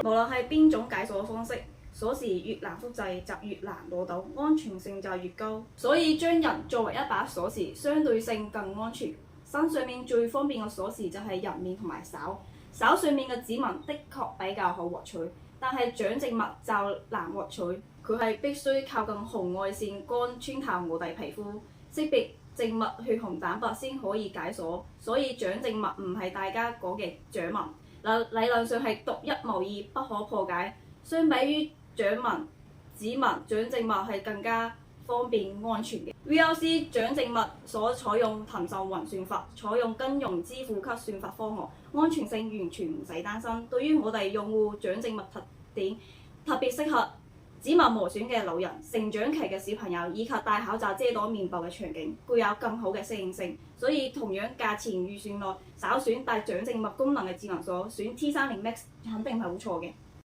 無論係邊種解鎖方式，鎖匙越難複製就越難攞到，安全性就越高。所以將人作為一把鎖匙，相對性更安全。身上面最方便嘅鎖匙就係人面同埋手，手上面嘅指紋的確比較好獲取，但係長直脈就難獲取，佢係必須靠近紅外線光穿透我哋皮膚，識別靜脈血紅蛋白先可以解鎖。所以長直脈唔係大家講嘅掌紋，理論上係獨一無二不可破解。相比於掌紋、指紋，長直脈係更加方便安全嘅。VLC 長直脈所採用騰訊雲算法，採用金融支付級算法方案，安全性完全唔使擔心。對於我哋用戶長直脈特點，特別適合指紋磨損嘅老人、成長期嘅小朋友以及戴口罩遮擋面部嘅場景，具有更好嘅適應性。所以同樣價錢預算內，首選帶長直脈功能嘅智能鎖，選 T30 Max 肯定係好錯嘅。